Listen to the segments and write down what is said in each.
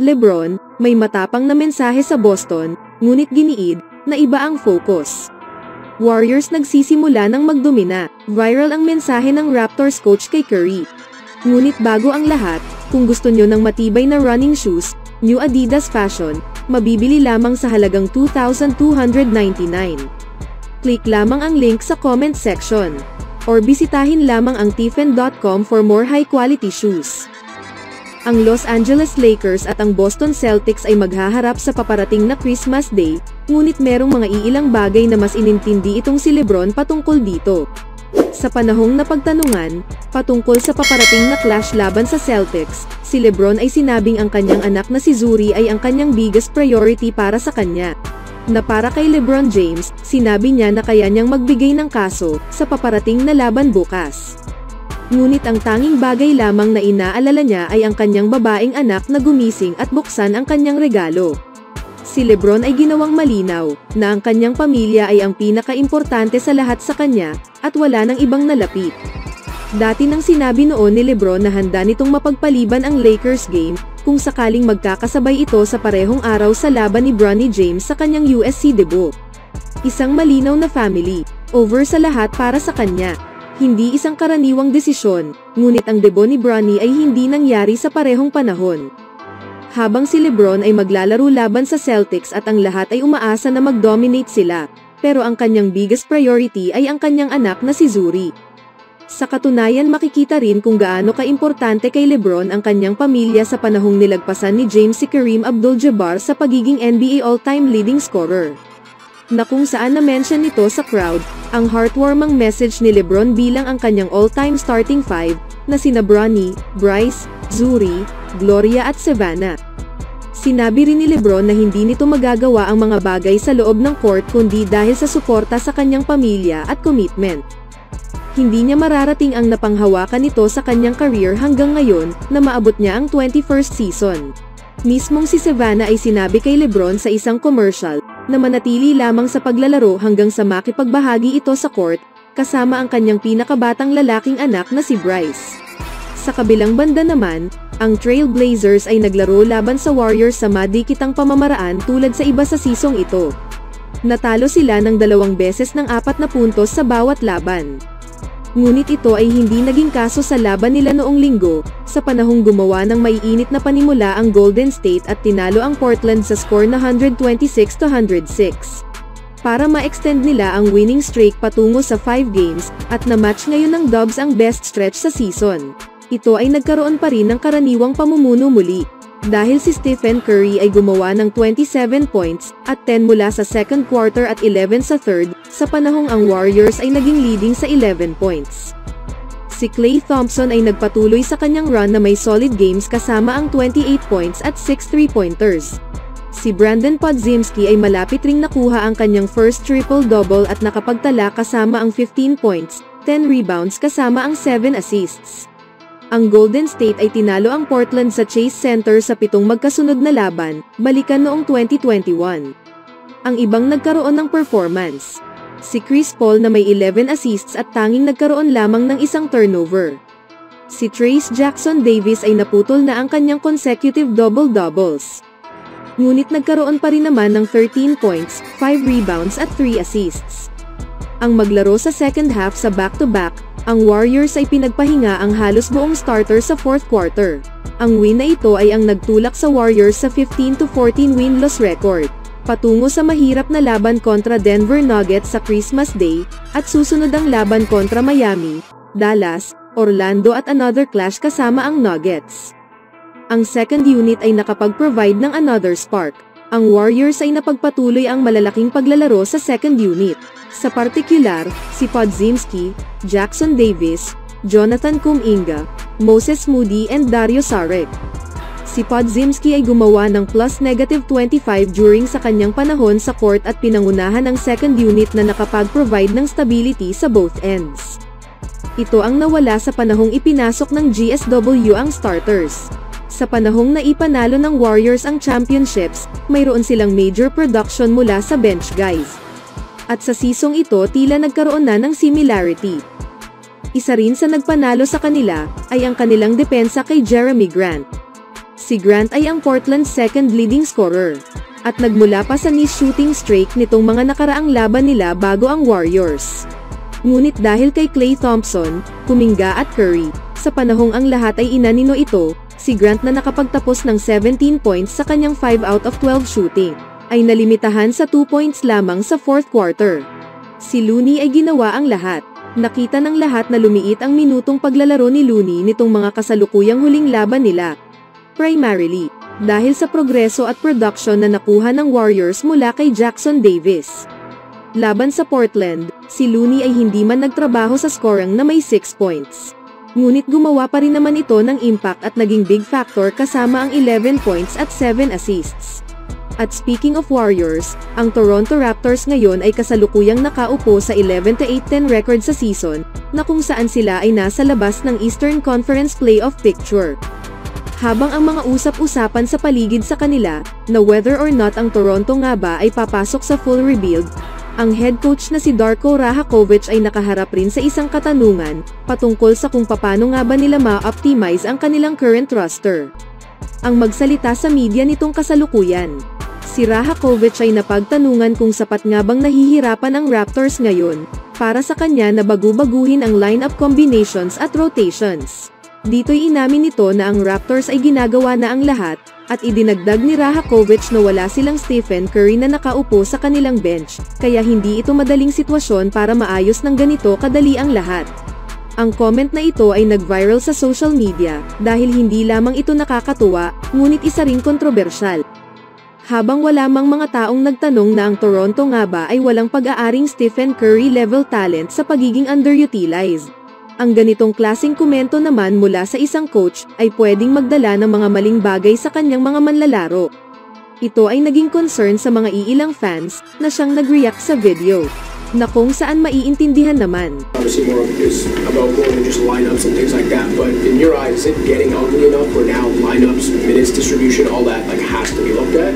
LeBron, may matapang na mensahe sa Boston, ngunit giniid na iba ang focus. Warriors nagsisimula ng magdomina, viral ang mensahe ng Raptors coach kay Curry. Ngunit bago ang lahat, kung gusto nyo ng matibay na running shoes, New Adidas Fashion, mabibili lamang sa halagang $2,299. Click lamang ang link sa comment section. Or bisitahin lamang ang tiffen.com for more high-quality shoes. Ang Los Angeles Lakers at ang Boston Celtics ay maghaharap sa paparating na Christmas Day, ngunit merong mga iilang bagay na mas inintindi itong si LeBron patungkol dito. Sa panahong napagtanungan, patungkol sa paparating na clash laban sa Celtics, si LeBron ay sinabing ang kanyang anak na si Zuri ay ang kanyang biggest priority para sa kanya. Na para kay LeBron James, sinabi niya na kaya niyang magbigay ng kaso sa paparating na laban bukas. Ngunit ang tanging bagay lamang na inaalala niya ay ang kanyang babaeng anak na gumising at buksan ang kanyang regalo. Si LeBron ay ginawang malinaw na ang kanyang pamilya ay ang pinaka-importante sa lahat sa kanya at wala nang ibang nalapit. Dati nang sinabi noon ni LeBron na handa nitong mapagpaliban ang Lakers game kung sakaling magkakasabay ito sa parehong araw sa laban ni Bronny James sa kanyang USC debut. Isang malinaw na family, over sa lahat para sa kanya. Hindi isang karaniwang desisyon, ngunit ang debut ni Bronny ay hindi nangyari sa parehong panahon. Habang si LeBron ay maglalaro laban sa Celtics at ang lahat ay umaasa na mag-dominate sila, pero ang kanyang biggest priority ay ang kanyang anak na si Zuri. Sa katunayan makikita rin kung gaano kaimportante kay LeBron ang kanyang pamilya sa panahong nilagpasan ni James si Kareem Abdul-Jabbar sa pagiging NBA all-time leading scorer. Na kung saan na-mention nito sa crowd, ang heartwarming message ni LeBron bilang ang kanyang all-time starting five, na sina Bronny, Bryce, Zuri, Gloria at Savannah. Sinabi rin ni LeBron na hindi nito magagawa ang mga bagay sa loob ng court kundi dahil sa suporta sa kanyang pamilya at commitment. Hindi niya mararating ang napanghawakan nito sa kanyang career hanggang ngayon na maabot niya ang 21st season. Mismong si Savannah ay sinabi kay LeBron sa isang commercial na manatili lamang sa paglalaro hanggang sa makipagbahagi ito sa court, kasama ang kanyang pinakabatang lalaking anak na si Bryce. Sa kabilang banda naman, ang Trail Blazers ay naglaro laban sa Warriors sa madikitang pamamaraan tulad sa iba sa sisong ito. Natalo sila ng 2 beses ng 4 na puntos sa bawat laban. Ngunit ito ay hindi naging kaso sa laban nila noong linggo, sa panahong gumawa ng maiinit na panimula ang Golden State at tinalo ang Portland sa score na 126-106. Para ma-extend nila ang winning streak patungo sa 5 games, at na-match ngayon ng Dubs ang best stretch sa season. Ito ay nagkaroon pa rin ng karaniwang pamumuno muli, dahil si Stephen Curry ay gumawa ng 27 points, at 10 mula sa second quarter at 11 sa third, sa panahong ang Warriors ay naging leading sa 11 points. Si Klay Thompson ay nagpatuloy sa kanyang run na may solid games kasama ang 28 points at 6 3-pointers. Si Brandon Podziemski ay malapit ring nakuha ang kanyang first triple-double at nakapagtala kasama ang 15 points, 10 rebounds kasama ang 7 assists. Ang Golden State ay tinalo ang Portland sa Chase Center sa 7 magkasunod na laban, balikan noong 2021. Ang ibang nagkaroon ng performance. Si Chris Paul na may 11 assists at tanging nagkaroon lamang ng 1 turnover. Si Trayce Jackson-Davis ay naputol na ang kanyang consecutive double-doubles. Ngunit nagkaroon pa rin naman ng 13 points, 5 rebounds at 3 assists. Ang maglaro sa second half sa back-to-back, ang Warriors ay pinagpahinga ang halos buong starter sa fourth quarter. Ang win na ito ay ang nagtulak sa Warriors sa 15-14 win-loss record, patungo sa mahirap na laban kontra Denver Nuggets sa Christmas Day, at susunod ang laban kontra Miami, Dallas, Orlando at another clash kasama ang Nuggets. Ang second unit ay nakapag-provide ng another spark. Ang Warriors ay napagpatuloy ang malalaking paglalaro sa second unit. Sa partikular, si Podziemski, Jackson Davis, Jonathan Kuminga, Moses Moody and Dario Saric. Si Podziemski ay gumawa ng +-25 during sa kanyang panahon sa court at pinangunahan ang second unit na nakapag-provide ng stability sa both ends. Ito ang nawala sa panahong ipinasok ng GSW ang starters. Sa panahong naipanalo ng Warriors ang championships, mayroon silang major production mula sa bench guys. At sa sisong ito tila nagkaroon na ng similarity. Isa rin sa nagpanalo sa kanila ay ang kanilang depensa kay Jeremy Grant. Si Grant ay ang Portland's second leading scorer. At nagmula pa sa nice shooting streak nitong mga nakaraang laban nila bago ang Warriors. Ngunit dahil kay Klay Thompson, Kuminga at Curry, sa panahong ang lahat ay inanino ito, si Grant na nakapagtapos ng 17 points sa kanyang 5 out of 12 shooting, ay nalimitahan sa 2 points lamang sa fourth quarter. Si Looney ay ginawa ang lahat. Nakita ng lahat na lumiit ang minutong paglalaro ni Looney nitong mga kasalukuyang huling laban nila. Primarily, dahil sa progreso at production na nakuha ng Warriors mula kay Jackson Davis. Laban sa Portland, si Looney ay hindi man nagtrabaho sa scoring na may 6 points. Ngunit gumawa pa rin naman ito ng impact at naging big factor kasama ang 11 points at 7 assists. At speaking of Warriors, ang Toronto Raptors ngayon ay kasalukuyang nakaupo sa 11-8-10 record sa season, na kung saan sila ay nasa labas ng Eastern Conference playoff picture. Habang ang mga usap-usapan sa paligid sa kanila, na whether or not ang Toronto nga ba ay papasok sa full rebuild, ang head coach na si Darko Rajakovic ay nakaharap rin sa isang katanungan, patungkol sa kung paano nga ba nila ma-optimize ang kanilang current roster. Ang magsalita sa media nitong kasalukuyan, si Rajakovic ay napagtanungan kung sapat nga bang nahihirapan ang Raptors ngayon, para sa kanya na bagu-baguhin ang lineup combinations at rotations. Dito'y inamin nito na ang Raptors ay ginagawa na ang lahat, at idinagdag ni Rajakovic na wala silang Stephen Curry na nakaupo sa kanilang bench, kaya hindi ito madaling sitwasyon para maayos ng ganito kadali ang lahat. Ang comment na ito ay nag-viral sa social media, dahil hindi lamang ito nakakatuwa, ngunit isa ring kontrobersyal. Habang wala mang mga taong nagtanong na ang Toronto nga ba ay walang pag-aaring Stephen Curry level talent sa pagiging underutilized. Ang ganitong klaseng komento naman mula sa isang coach ay pwedeng magdala ng mga maling bagay sa kanyang mga manlalaro. Ito ay naging concern sa mga iilang fans na siyang nag-react sa video, na kung saan maiintindihan naman. Obviously more is about more than just lineups and things like that, but in your eyes, is it getting ugly enough where now lineups, minutes distribution, all that like has to be looked at?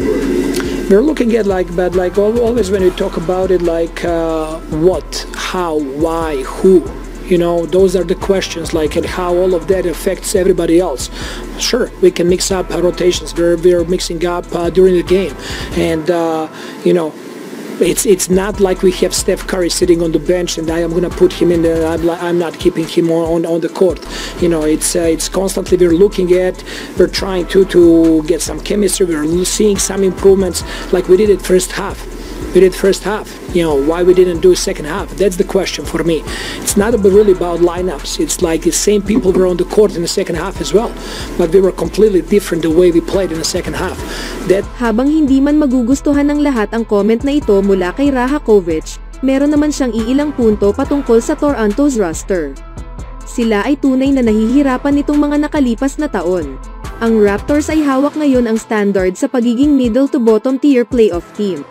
We're looking at always when we talk about it, what, how, why, who. Those are the questions, and how all of that affects everybody else. Sure, we can mix up rotations. We're mixing up during the game, and it's not like we have Steph Curry sitting on the bench and I am going to put him in there. I'm not keeping him on the court. It's constantly we're looking at. We're trying to get some chemistry. We're seeing some improvements, like we did it first half. Why we didn't do second half? That's the question for me. It's not really about lineups. It's like the same people were on the court in the second half as well, but we were completely different the way we played in the second half. Habang hindi man magugustuhan ng lahat ang comment na ito mula kay Rajakovic, meron naman siyang iilang punto patungkol sa Toronto's roster. Sila ay tunay na nahihirapan nitong mga nakalipas na taon. Ang Raptors ay hawak ngayon ang standard sa pagiging middle to bottom tier playoff team.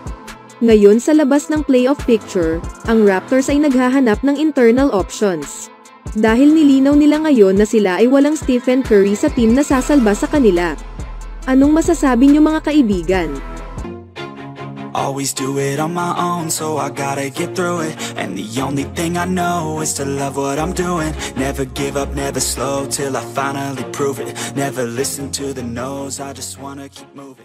Ngayon sa labas ng playoff picture, ang Raptors ay naghahanap ng internal options. Dahil nilinaw nila ngayon na sila ay walang Stephen Curry sa team na sasalba sa kanila. Anong masasabi niyo mga kaibigan? Always do it on my own, so I gotta get through it. And the only thing I know is to love what I'm doing. Never give up, never slow, till I finally prove it. Never listen to the no's, I just wanna keep moving.